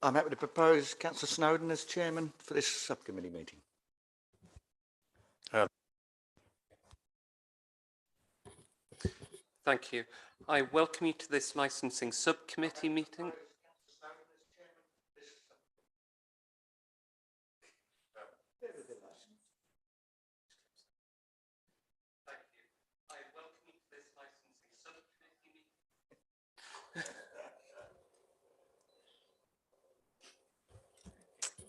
I'm happy to propose Councillor Snowden as chairman for this subcommittee meeting. Thank you. I welcome you to this licensing subcommittee meeting.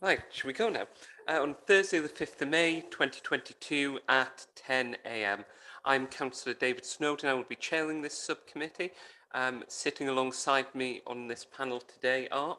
Right, shall we go now? On Thursday the 5th of May 2022 at 10 a.m. I'm Councillor David Snowden. I will be chairing this subcommittee. Sitting alongside me on this panel today are...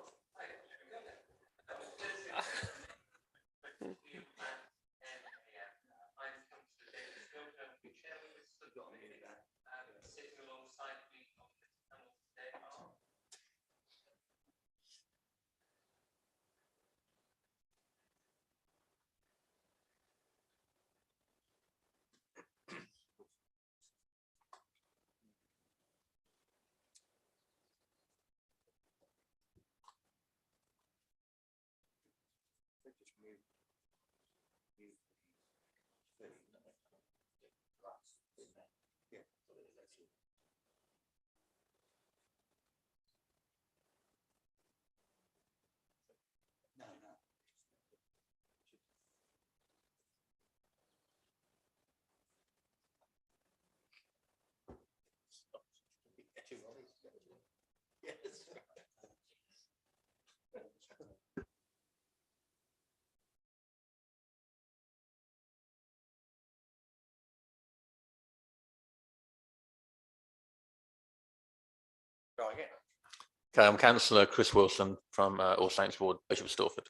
Okay, I'm Councillor Chris Wilson from All Saints Ward, Bishop Stortford.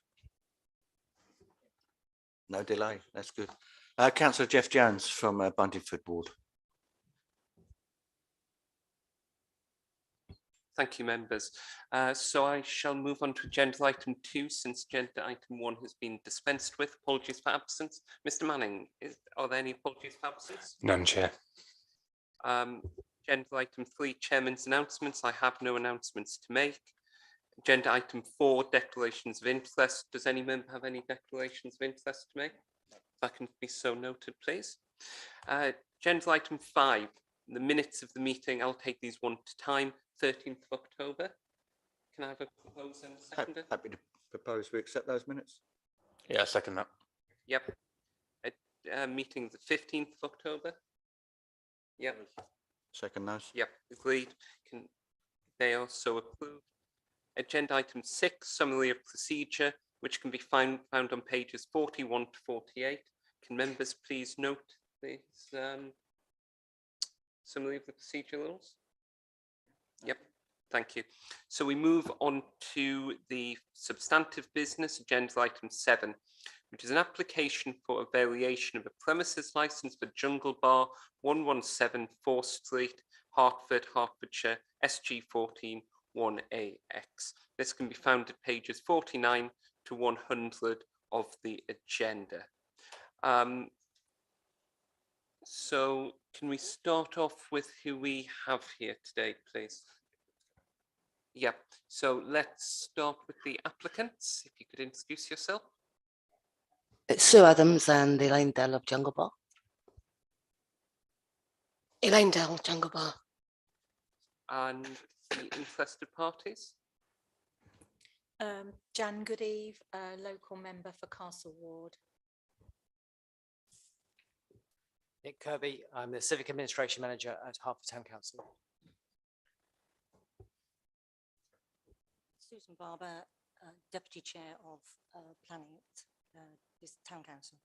No delay, that's good. Councillor Jeff Jones from Buntingford Ward. Thank you, members. So I shall move on to agenda item 2, since agenda item 1 has been dispensed with. Apologies for absence. Mr. Manning, are there any apologies for absence? None, Chair. Agenda item 3, Chairman's announcements. I have no announcements to make. Agenda item 4, declarations of interest. Does any member have any declarations of interest to make? If that can be so noted, please. Agenda item 5, the minutes of the meeting. I'll take these one at a time. 13th of October. Can I have a proposer and a seconder? Happy to propose we accept those minutes. Yeah, I second that. Yep. Meeting the 15th of October. Yep. Second those. Yep. Agreed. They are so approved. Agenda item 6, summary of procedure, which can be found on pages 41 to 48. Can members please note this summary of the procedure rules? Yep, thank you. So we move on to the substantive business, agenda item 7, which is an application for a variation of a premises license for Jungle Bar, 117 4th Street, Hartford, Hertfordshire, SG14 1AX. This can be found at pages 49 to 100 of the agenda. So can we start off with who we have here today, please? Yep, so let's start with the applicants. If you could introduce yourself. It's Sue Adams and Elaine Dell of Jungle Bar. Elaine Dell, Jungle Bar. And the interested parties. Jan Goodeve, local member for Castle Ward. Nick Kirby, I'm the Civic Administration Manager at Hartford Town Council. Susan Barber, Deputy Chair of Planning at this Town Council.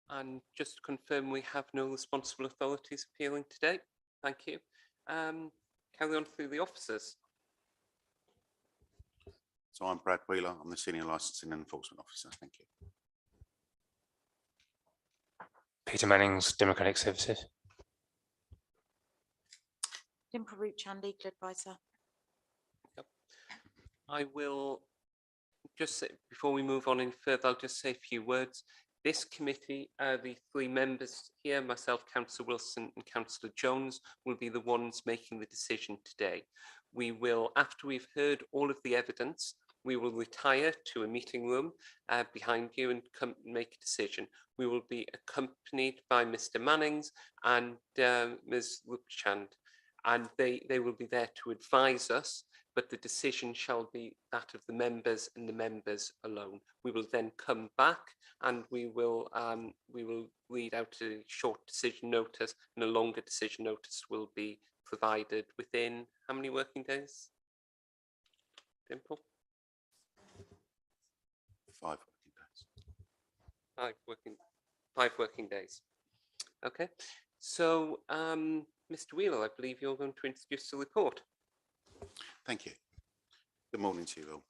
And just to confirm, we have no responsible authorities appealing today. Thank you. Carry on through the officers. So I'm Brad Wheeler. I'm the Senior Licensing and Enforcement Officer. Thank you. Peter Mannings, Democratic Services. Dimple Ruchan, Legal Advisor. Yep. I will just say, before we move on any further, I'll just say a few words. This committee, the 3 members here, myself, Councillor Wilson and Councillor Jones, will be the ones making the decision today. We will, after we've heard all of the evidence, We will retire to a meeting room behind you and come make a decision. We will be accompanied by Mr. Mannings and Ms. Lupchand, and they will be there to advise us, but the decision shall be that of the members and the members alone. We will then come back and we will read out a short decision notice, and a longer decision notice will be provided within how many working days? Dimple? 5 working days. 5 working days. Okay. So, Mr. Wheeler, I believe you're going to introduce the report. Thank you. Good morning to you all.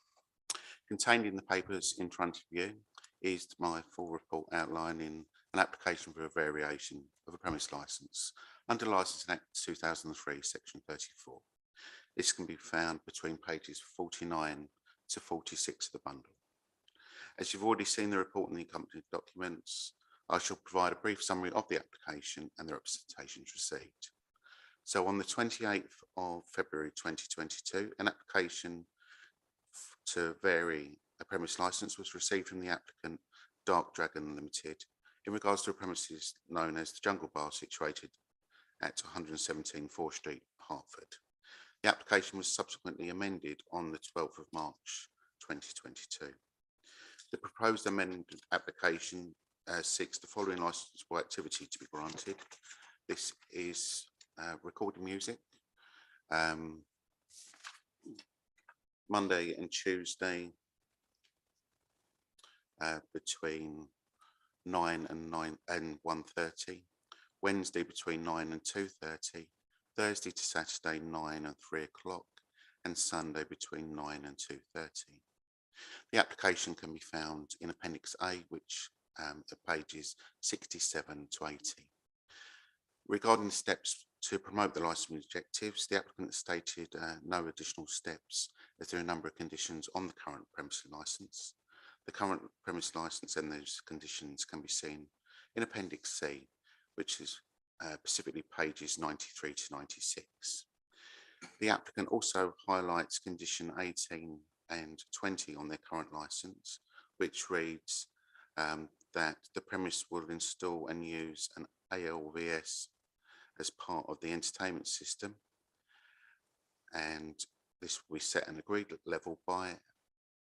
Contained in the papers in front of you is my full report outlining an application for a variation of a premise licence under Licensing Act 2003, Section 34. This can be found between pages 49 to 46 of the bundle. As you've already seen the report and the accompanying documents, I shall provide a brief summary of the application and the representations received. So on the 28th of February 2022, an application to vary a premise licence was received from the applicant Dark Dragon Limited in regards to a premises known as the Jungle Bar situated at 117 4th Street, Hartford. The application was subsequently amended on the 12th of March 2022. The proposed amended application seeks the following licensable activity to be granted. This is recording music, Monday and Tuesday between 9 and 1:30, Wednesday between 9 and 2:30, Thursday to Saturday 9 and 3 o'clock, and Sunday between 9 and 2:30. The application can be found in Appendix A, which are pages 67 to 80. Regarding steps to promote the licensing objectives, the applicant stated no additional steps as there are a number of conditions on the current premises licence. The current premise licence and those conditions can be seen in Appendix C, which is specifically pages 93 to 96. The applicant also highlights condition 18 and 20 on their current licence, which reads that the premise will install and use an ALVS as part of the entertainment system, and this will be set an agreed level by an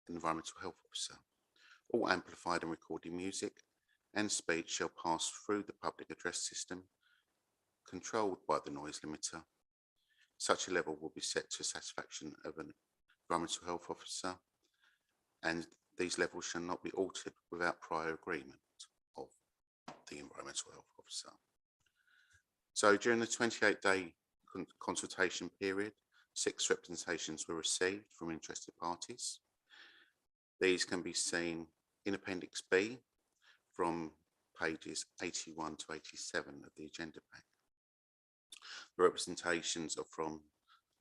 environmental health officer. All amplified and recorded music and speech shall pass through the public address system controlled by the noise limiter. Such a level will be set to satisfaction of an environmental health officer, and these levels shall not be altered without prior agreement of the environmental health officer. So during the 28-day consultation period, 6 representations were received from interested parties. These can be seen in Appendix B from pages 81 to 87 of the agenda pack. The representations are from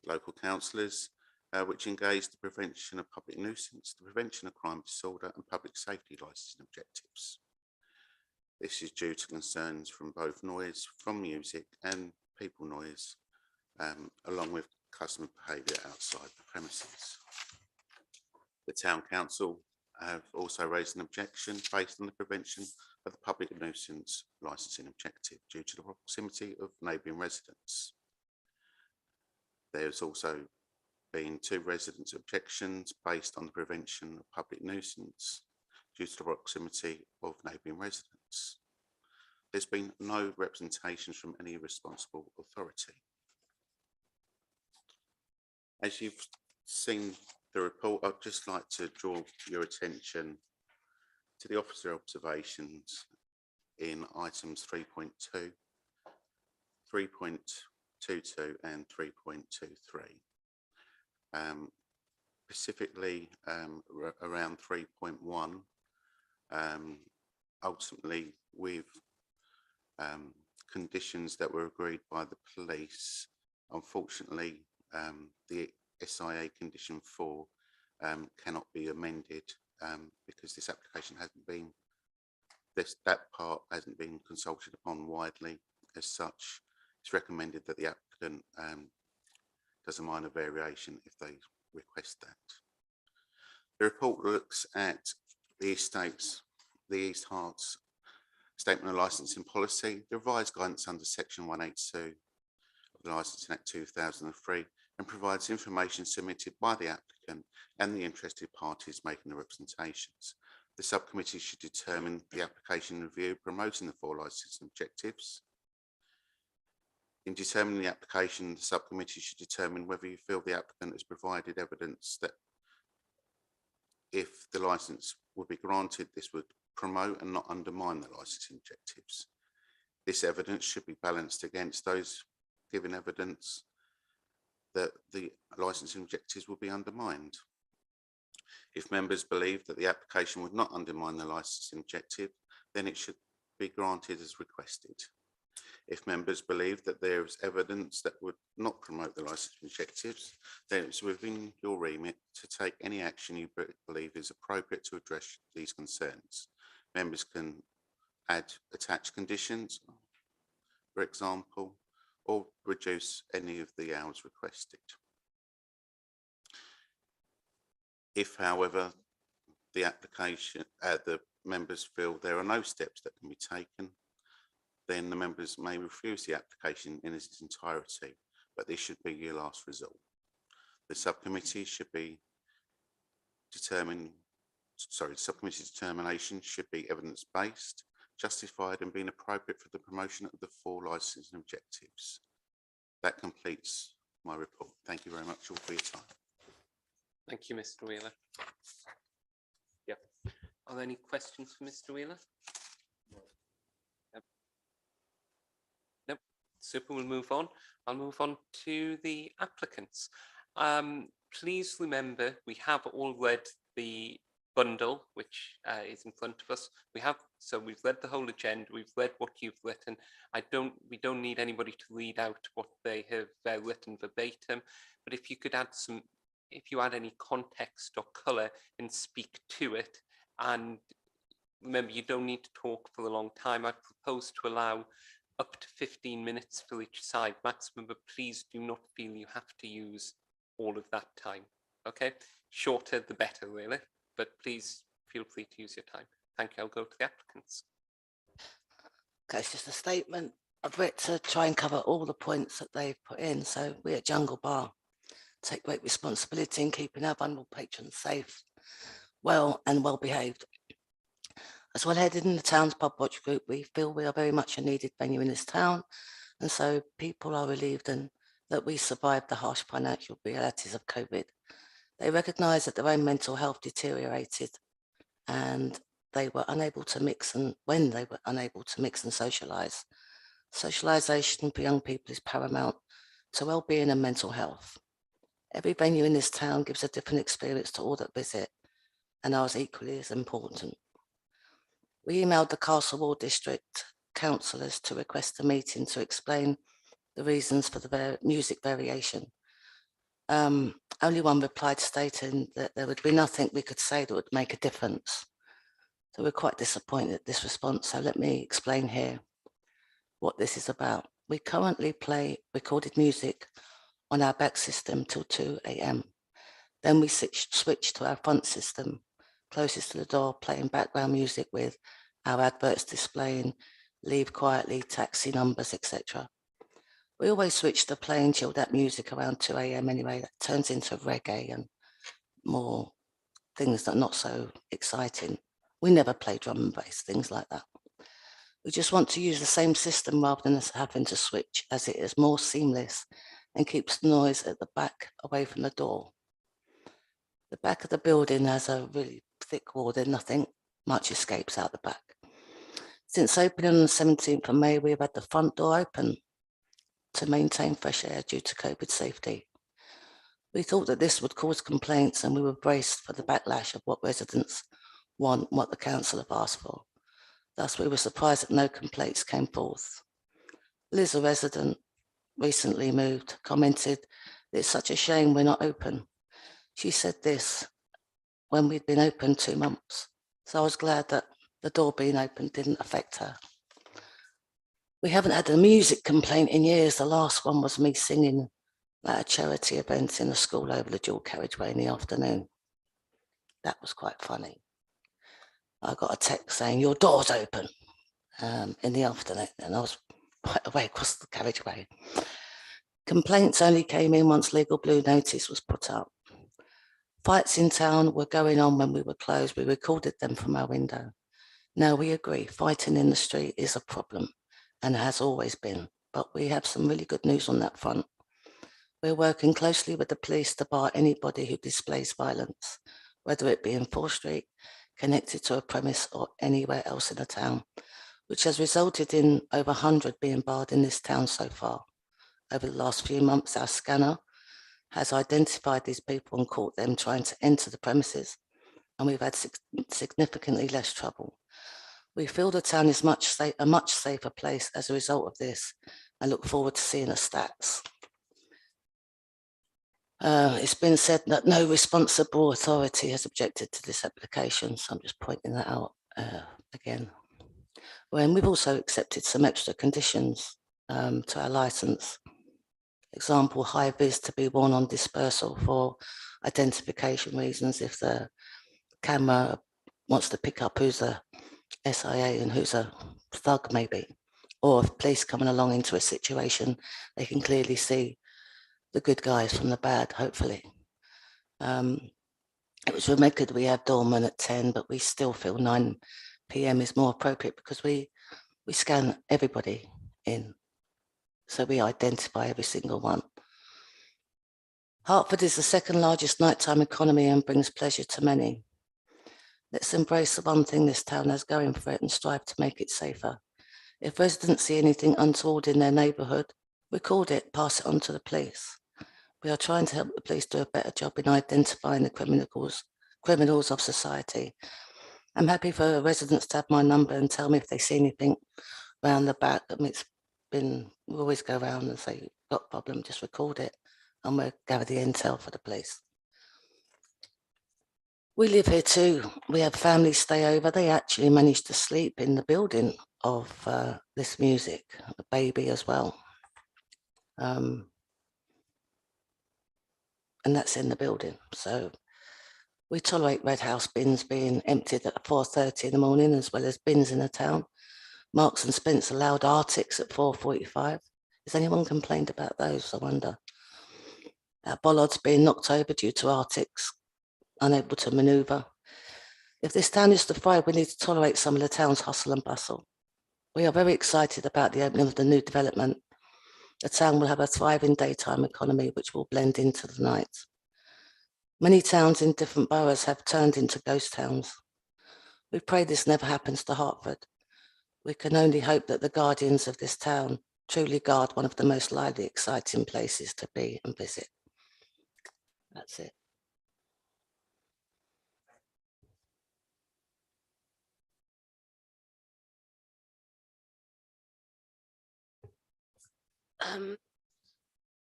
local councillors, which engage the prevention of public nuisance, the prevention of crime disorder and public safety licensing objectives. This is due to concerns from both noise from music and people noise, along with customer behaviour outside the premises. The Town Council have also raised an objection based on the prevention of the public nuisance licensing objective due to the proximity of neighbouring residents. There's also been 2 residents' objections based on the prevention of public nuisance due to the proximity of neighbouring residents. There's been no representations from any responsible authority. As you've seen the report, I'd just like to draw your attention to the officer observations in items 3.2, 3.22 and 3.23. Specifically around 3.1, ultimately with conditions that were agreed by the police. Unfortunately, the SIA condition 4 cannot be amended because this application hasn't been, that part hasn't been consulted upon widely. As such, it's recommended that the applicant does a minor variation if they request that. The report looks at the estates, the East Herts Statement of Licensing Policy, the revised guidance under Section 182 of the Licensing Act 2003, and provides information submitted by the applicant and the interested parties making the representations. The subcommittee should determine the application review promoting the 4 licensing objectives. In determining the application, the subcommittee should determine whether you feel the applicant has provided evidence that if the licence would be granted, this would promote and not undermine the licensing objectives. This evidence should be balanced against those giving evidence that the licensing objectives will be undermined. If members believe that the application would not undermine the licensing objective, then it should be granted as requested. If members believe that there is evidence that would not promote the licensing objectives, then it's within your remit to take any action you believe is appropriate to address these concerns. Members can add attached conditions, for example, or reduce any of the hours requested. If, however, the members feel there are no steps that can be taken, then the members may refuse the application in its entirety, but this should be your last resort. The subcommittee should be subcommittee's determination should be evidence-based, justified, and being appropriate for the promotion of the 4 licensing objectives. That completes my report. Thank you very much all for your time. Thank you, Mr. Wheeler. Yep. Are there any questions for Mr. Wheeler? Nope. Super, we'll move on. I'll move on to the applicants. Please remember, we have all read the bundle, which is in front of us. We've read the whole agenda. We've read what you've written. We don't need anybody to read out what they have written verbatim. But if you could add if you add any context or colour and speak to it, and remember, you don't need to talk for a long time. I propose to allow up to 15 minutes for each side maximum, but please do not feel you have to use all of that time. Okay, shorter the better, really, but please feel free to use your time. Thank you. I'll go to the applicants. Okay, it's just a statement. I've written to try and cover all the points that they've put in. So we at Jungle Bar take great responsibility in keeping our vulnerable patrons safe, well behaved. As well headed in the town's pub watch group, we feel we are very much a needed venue in this town, and so people are relieved that we survived the harsh financial realities of COVID. They recognise that their own mental health deteriorated, and they were unable to mix, and when they were unable to mix and socialise. Socialisation for young people is paramount to well-being and mental health. Every venue in this town gives a different experience to all that visit, and ours equally is important. We emailed the Castle Ward District councillors to request a meeting to explain the reasons for the music variation. Only one replied stating that there would be nothing we could say that would make a difference. So we're quite disappointed at this response. So let me explain here what this is about. We currently play recorded music on our back system till 2 AM. Then we switch to our front system, closest to the door, playing background music with our adverts displaying leave quietly, taxi numbers, etc. We always switch to playing chilled out music around 2 AM anyway. That turns into reggae and more things that are not so exciting. We never play drum and bass, things like that. We just want to use the same system rather than us having to switch, as it is more seamless and keeps the noise at the back away from the door. The back of the building has a really thick wall, and nothing much escapes out the back. Since opening on the 17th of May, we've had the front door open to maintain fresh air due to COVID safety. We thought that this would cause complaints, and we were braced for the backlash of what residents want, what the council have asked for. Thus, we were surprised that no complaints came forth. Liz, a resident, recently moved, commented, "It's such a shame we're not open." She said this when we'd been open 2 months. So I was glad that the door being open didn't affect her. We haven't had a music complaint in years. The last one was me singing at a charity event in a school over the dual carriageway in the afternoon. That was quite funny. I got a text saying, your door's open in the afternoon, and I was right away across the carriageway. Complaints only came in once legal blue notice was put up. Fights in town were going on when we were closed. We recorded them from our window. Now we agree, fighting in the street is a problem and has always been, but we have some really good news on that front. We're working closely with the police to bar anybody who displays violence, whether it be in Fore Street, connected to a premise or anywhere else in the town, which has resulted in over 100 being barred in this town so far. Over the last few months, our scanner has identified these people and caught them trying to enter the premises, and we've had significantly less trouble. We feel the town is a much safer place as a result of this, and look forward to seeing the stats. It's been said that no responsible authority has objected to this application, so I'm just pointing that out again. When we've also accepted some extra conditions to our licence. Example, high vis to be worn on dispersal for identification reasons if the camera wants to pick up who's a SIA and who's a thug maybe, or if police coming along into a situation, they can clearly see the good guys from the bad, hopefully. It was remembered we have doorman at 10, but we still feel 9 PM is more appropriate because we scan everybody in. So we identify every single one. Hertford is the second largest nighttime economy and brings pleasure to many. Let's embrace the one thing this town has going for it and strive to make it safer. If residents see anything untoward in their neighbourhood, record it, pass it on to the police. We are trying to help the police do a better job in identifying the criminals of society. I'm happy for residents to have my number and tell me if they see anything around the back. I mean, we always go around and say, got a problem, just record it, and we'll gather the intel for the police. We live here too. We have families stay over. They actually managed to sleep in the building of this music, the baby as well. And that's in the building. So we tolerate Red House bins being emptied at 4:30 in the morning, as well as bins in the town. Marks and Spence allowed Arctics at 4:45. Has anyone complained about those? I wonder. Bollards being knocked over due to Arctics unable to manoeuvre. If this town is to thrive, we need to tolerate some of the town's hustle and bustle. We are very excited about the opening of the new development. The town will have a thriving daytime economy which will blend into the night. Many towns in different boroughs have turned into ghost towns. We pray this never happens to Hartford. We can only hope that the guardians of this town truly guard one of the most lively, exciting places to be and visit. That's it.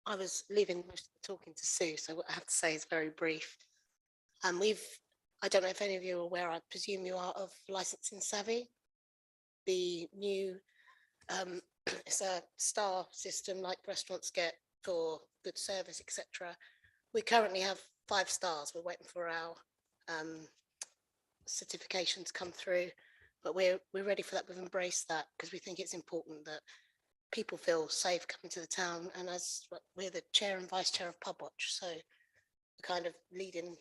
I was leaving most of the talking to Sue, so what I have to say is very brief. I don't know if any of you are aware, I presume you are, of Licensing Savvy, the new, it's a star system like restaurants get for good service, etc. We currently have 5 stars. We're waiting for our certification to come through, but we're ready for that. We've embraced that because we think it's important that people feel safe coming to the town, and as we're the chair and vice chair of Pub Watch, so we're kind of leading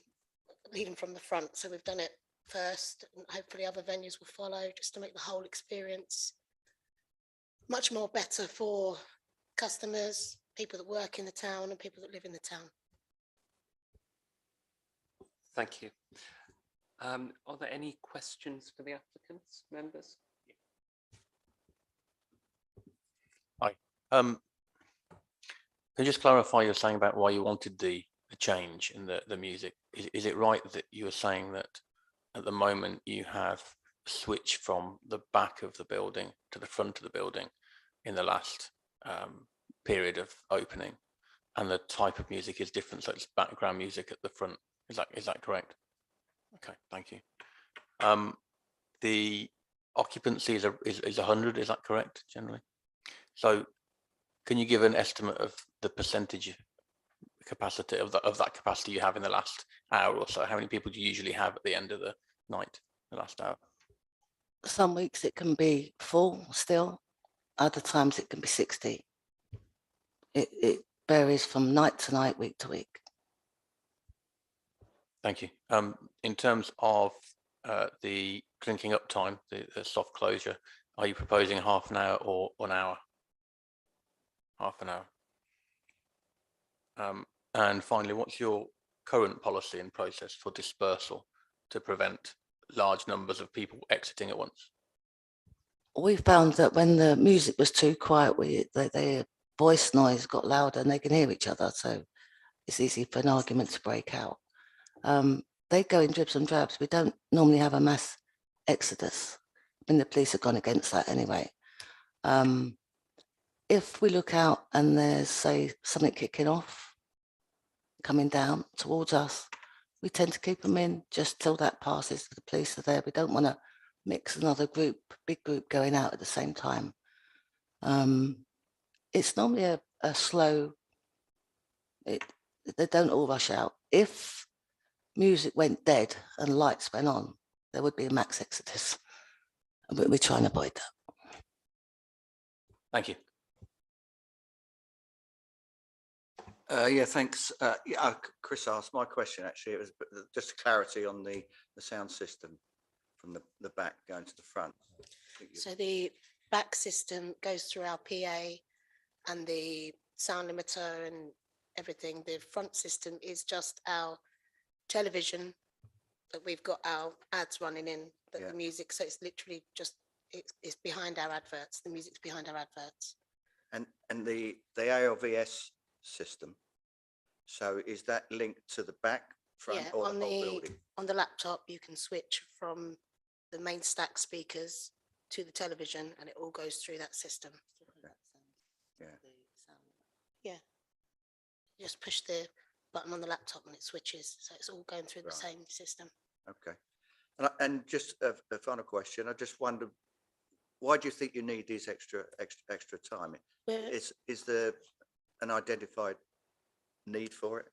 from the front. So we've done it first, and hopefully other venues will follow, just to make the whole experience much more better for customers, people that work in the town and people that live in the town. Thank you. Are there any questions for the applicants, members? Can you just clarify you're saying about why you wanted the change in the music? Is it right that you were saying that at the moment you have a switch from the back of the building to the front of the building in the last period of opening, and the type of music is different, so it's background music at the front? Is that correct? Okay, thank you. The occupancy is 100, is that correct generally? So can you give an estimate of the percentage capacity of that capacity you have in the last hour or so? How many people do you usually have at the end of the night, the last hour? Some weeks it can be full still, other times it can be 60. It varies from night to night, week to week. Thank you. In terms of the drinking up time, the soft closure, are you proposing half an hour or an hour? Half an hour. And finally, what's your current policy and process for dispersal to prevent large numbers of people exiting at once? We found that when the music was too quiet, their voice noise got louder and they can hear each other. So it's easy for an argument to break out. They go in dribs and drabs. We don't normally have a mass exodus. I mean, the police have gone against that anyway. If we look out and there's, say, something kicking off, coming down towards us, we tend to keep them in just till that passes. The police are there. We don't want to mix another group, big group going out at the same time. It's normally a slow, they don't all rush out. If music went dead and lights went on, there would be a max exodus. But we try and avoid that. Thank you. Yeah, thanks. Chris asked my question, actually. It was just clarity on the sound system from the back going to the front. So the back system goes through our PA and the sound limiter and everything. The front system is just our television that we've got our ads running in, but the music, so it's literally just, it's behind our adverts. The music's behind our adverts. And the ALVS system, so is that linked to the back, front, or the whole building? On the laptop, you can switch from the main stack speakers to the television and it all goes through that system. Yeah. Yeah. You just push the button on the laptop and it switches, so it's all going through the same system. Okay. And just a final question, I just wonder, why do you think you need these extra time? Is there an identified need for it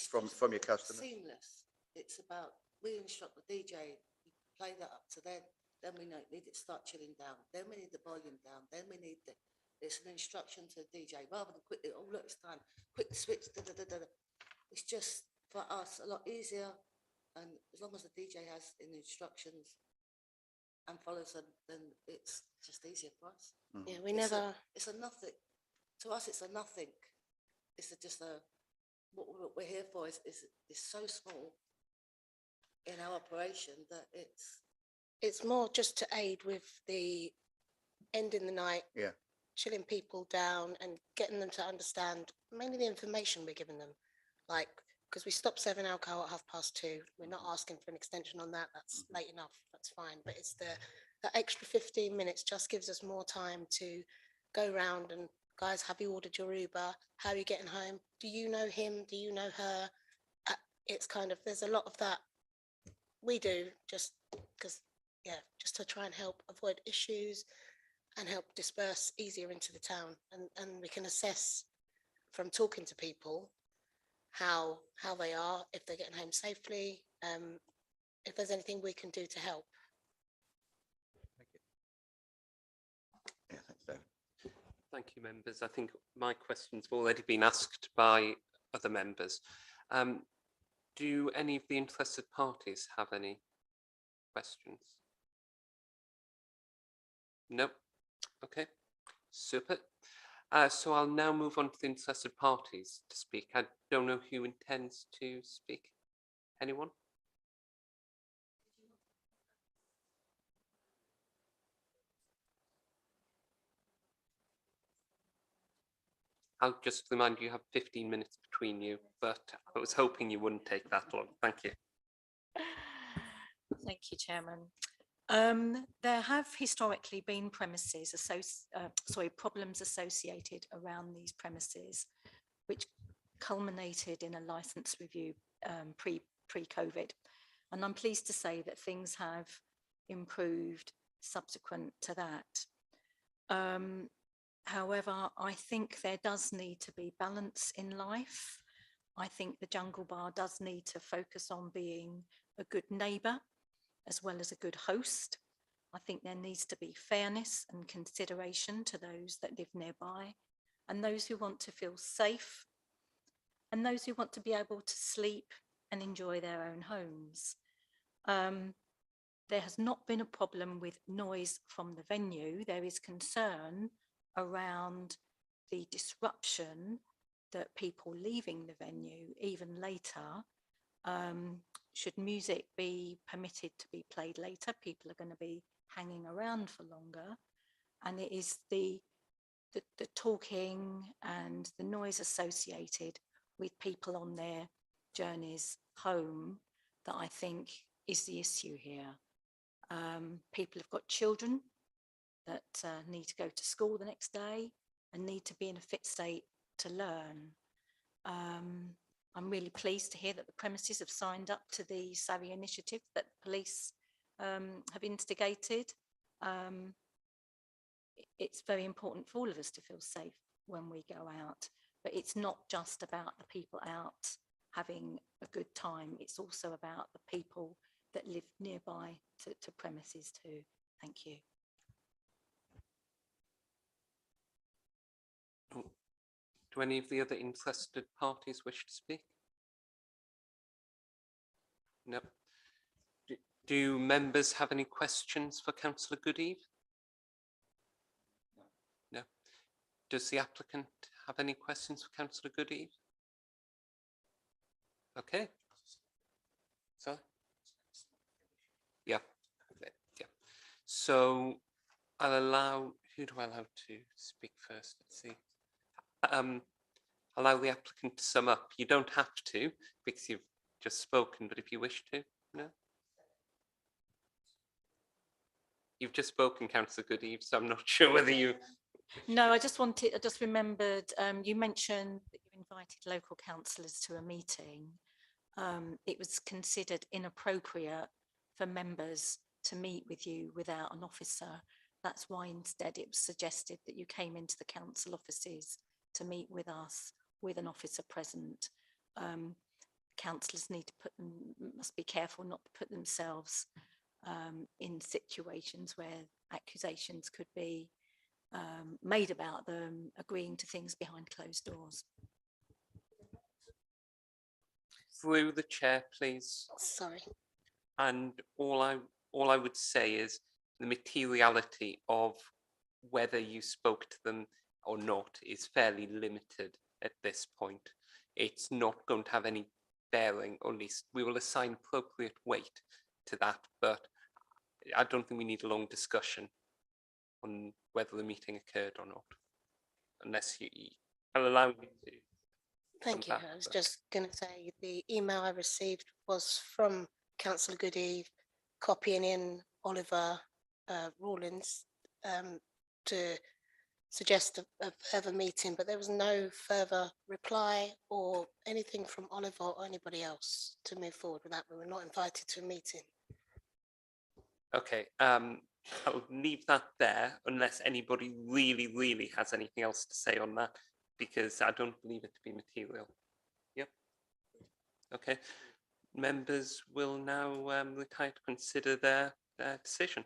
from your customers? Seamless. It's about, we instruct the DJ, we play that up to then we need it to start chilling down, then we need the volume down, then we need it's an instruction to the DJ rather than quickly, oh look, it's time, quick switch, It's just for us a lot easier, and as long as the DJ has in the instructions and follows them, then it's just easier for us. Yeah, we never. It's a nothing. To us, it's a nothing. It's just what we're here for is so small in our operation that it's more just to aid with the ending the night, chilling people down and getting them to understand mainly the information we're giving them. Like, because we stop serving alcohol at 2:30. We're not asking for an extension on that. That's late enough. That's fine. But it's the extra 15 minutes just gives us more time to go around and, guys, have you ordered your Uber? How are you getting home? Do you know him? Do you know her? It's kind of, there's a lot of that we do just because, just to try and help avoid issues and help disperse easier into the town. And we can assess from talking to people how they are, if they're getting home safely, if there's anything we can do to help. Yeah, thanks, David. Thank you, members. I think my questions have already been asked by other members. Do any of the interested parties have any questions? No? Okay, super. So I'll now move on to the interested parties to speak. I don't know who intends to speak. Anyone? I'll just remind you, you have 15 minutes between you, but I was hoping you wouldn't take that long. Thank you. Thank you, Chairman. There have historically been problems associated around these premises, which culminated in a licence review pre-COVID. And I'm pleased to say that things have improved subsequent to that. However, I think there does need to be balance in life. I think the Jungle Bar does need to focus on being a good neighbour as well as a good host. I think there needs to be fairness and consideration to those that live nearby and those who want to feel safe and those who want to be able to sleep and enjoy their own homes. There has not been a problem with noise from the venue. There is concern around the disruption that people leaving the venue even later. Should music be permitted to be played later, people are going to be hanging around for longer. And it is the talking and the noise associated with people on their journeys home that I think is the issue here. People have got children that need to go to school the next day and need to be in a fit state to learn. I'm really pleased to hear that the premises have signed up to the Savvy initiative that police have instigated. It's very important for all of us to feel safe when we go out, but it's not just about the people out having a good time. It's also about the people that live nearby to premises too. Thank you. Do any of the other interested parties wish to speak? No. Do members have any questions for Councillor Goodeve? No. Does the applicant have any questions for Councillor Goodeve? Okay. Sorry? Yeah. Yeah. So I'll allow, who do I allow to speak first? Let's see. Allow the applicant to sum up. You don't have to because you've just spoken, but if you wish to, no? You've just spoken, Councillor Goodeve, so I'm not sure whether you... No, I just remembered, you mentioned that you invited local councillors to a meeting. It was considered inappropriate for members to meet with you without an officer. That's why instead it was suggested that you came into the council offices to meet with us with an officer present. Councillors must be careful not to put themselves in situations where accusations could be made about them agreeing to things behind closed doors. Through the chair, please. Sorry. And all I would say is the materiality of whether you spoke to them or not is fairly limited at this point. It's not going to have any bearing, or at least we will assign appropriate weight to that, but I don't think we need a long discussion on whether the meeting occurred or not, unless I'll allow you to. Thank you. I was just going to say the email I received was from Councillor Goodeve copying in Oliver Rawlins to suggest a further meeting, but there was no further reply or anything from Oliver or anybody else to move forward with that. We were not invited to a meeting. Okay, I'll leave that there unless anybody really has anything else to say on that, because I don't believe it to be material. Yep. Okay. Members will now retire to consider their decision.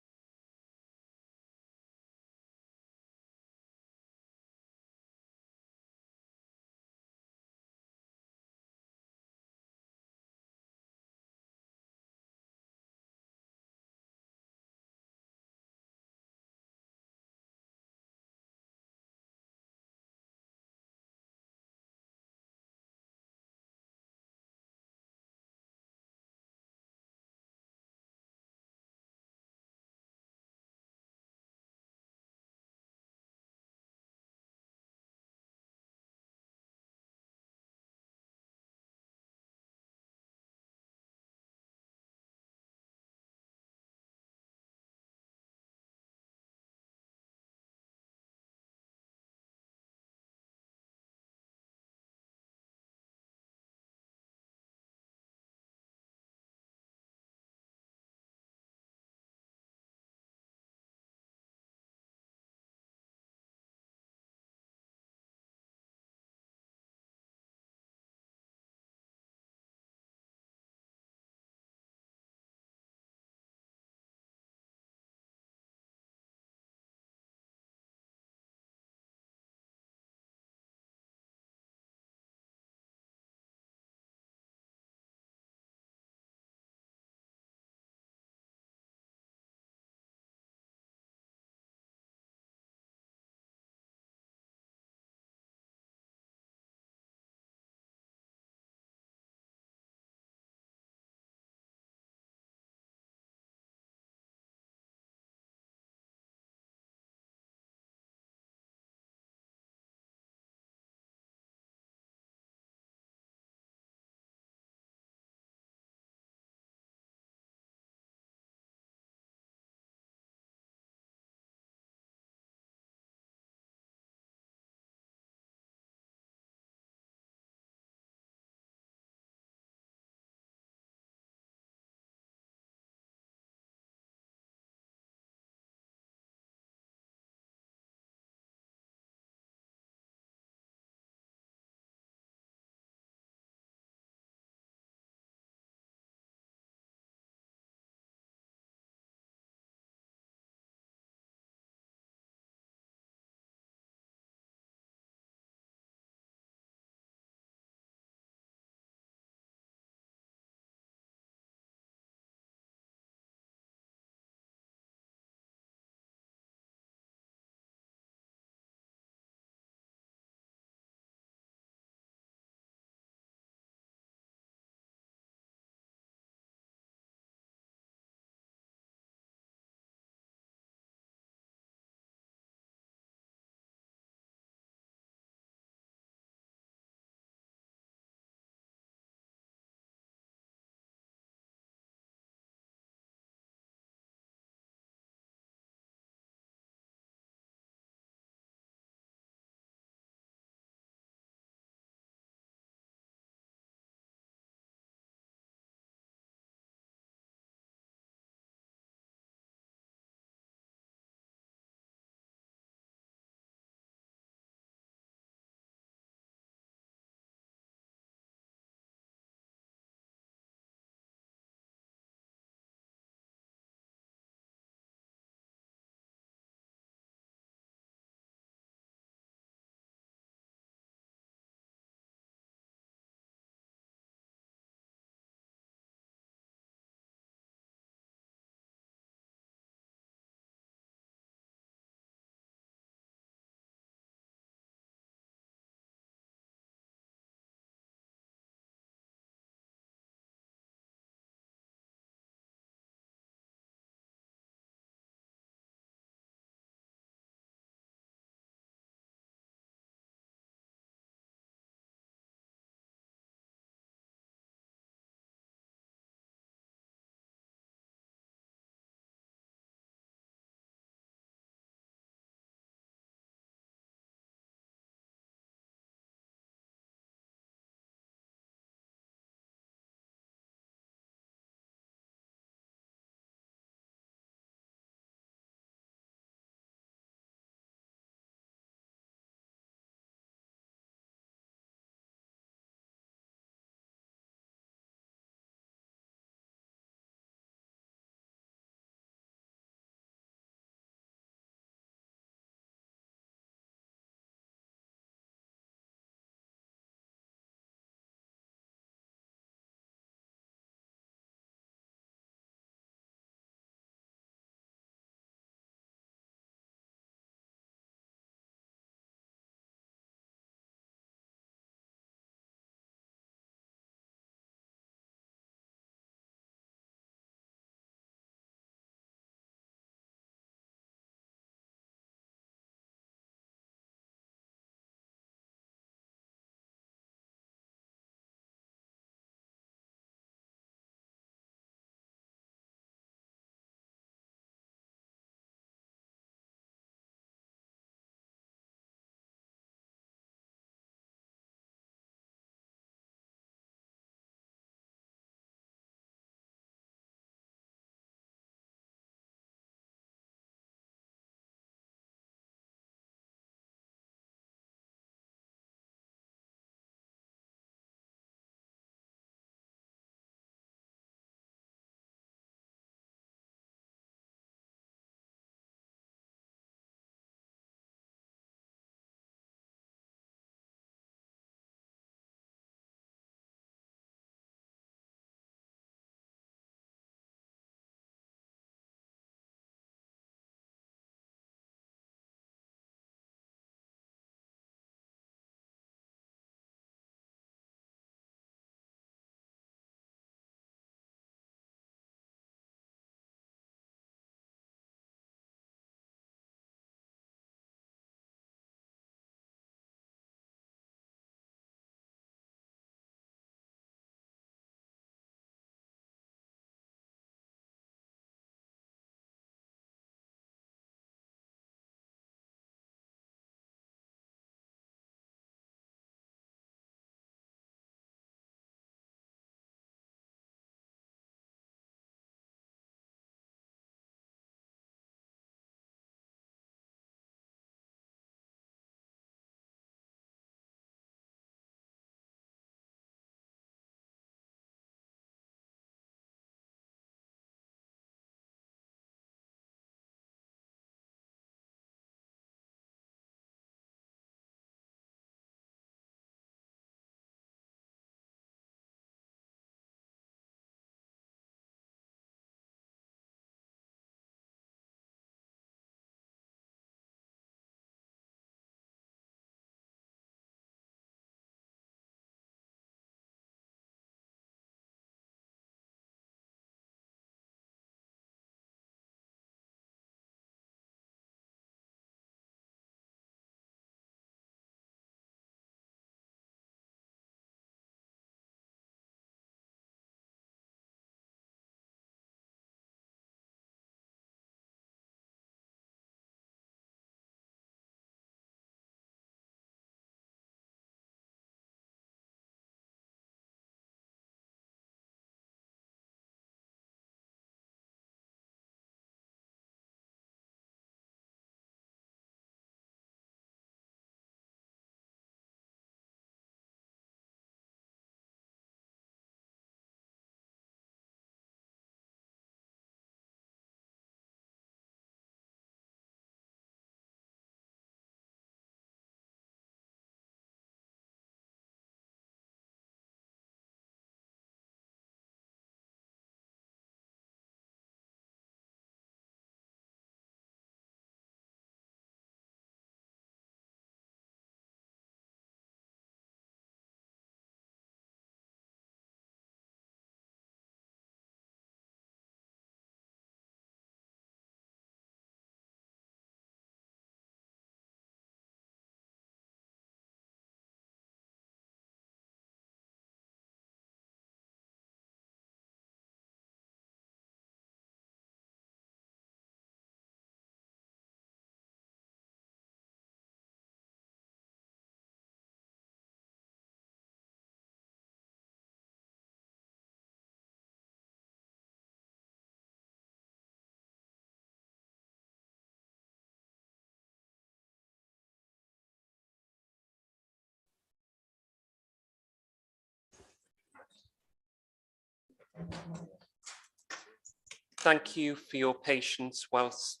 Thank you for your patience whilst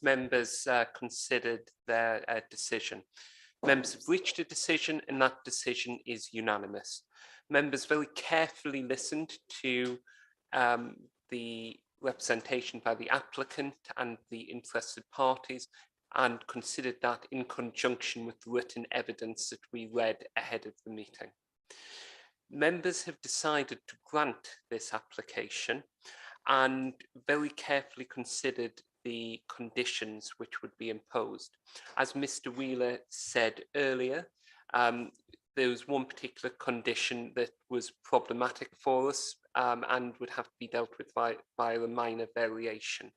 members considered their decision. Members have reached a decision and that decision is unanimous. Members very carefully listened to the representation by the applicant and the interested parties and considered that in conjunction with the written evidence that we read ahead of the meeting. Members have decided to grant this application and very carefully considered the conditions which would be imposed. As Mr. Wheeler said earlier, there was one particular condition that was problematic for us and would have to be dealt with by a minor variation.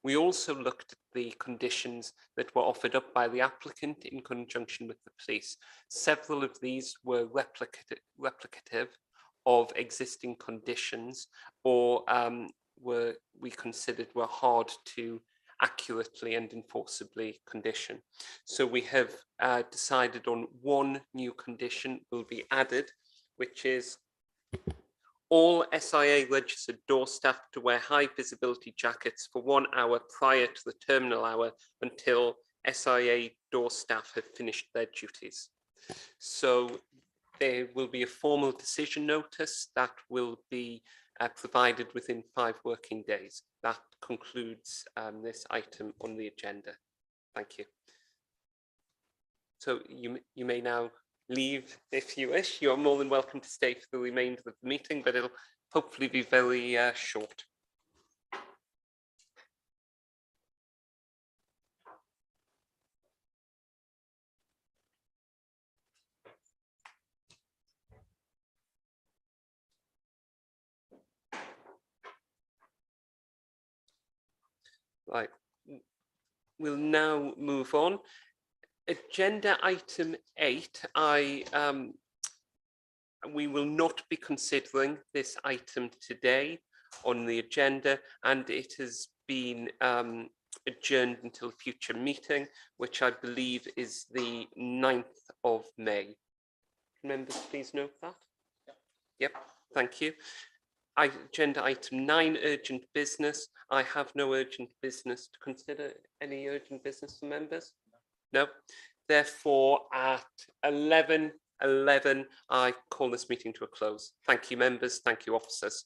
We also looked at the conditions that were offered up by the applicant in conjunction with the police. Several of these were replicative of existing conditions or we considered were hard to accurately and enforceably condition. So we have decided on one new condition will be added, which is all SIA registered door staff to wear high visibility jackets for 1 hour prior to the terminal hour until SIA door staff have finished their duties. So there will be a formal decision notice that will be provided within 5 working days. That concludes this item on the agenda. Thank you. So you may now leave if you wish. You're more than welcome to stay for the remainder of the meeting, but it'll hopefully be very short. Right, we'll now move on. Agenda item 8, we will not be considering this item today on the agenda, and it has been adjourned until a future meeting, which I believe is the 9th of May. Members, please note that. Yep, thank you. Agenda item 9, urgent business. I have no urgent business to consider. Any urgent business for members? No. Therefore, at 11:11, I call this meeting to a close. Thank you, members. Thank you, officers.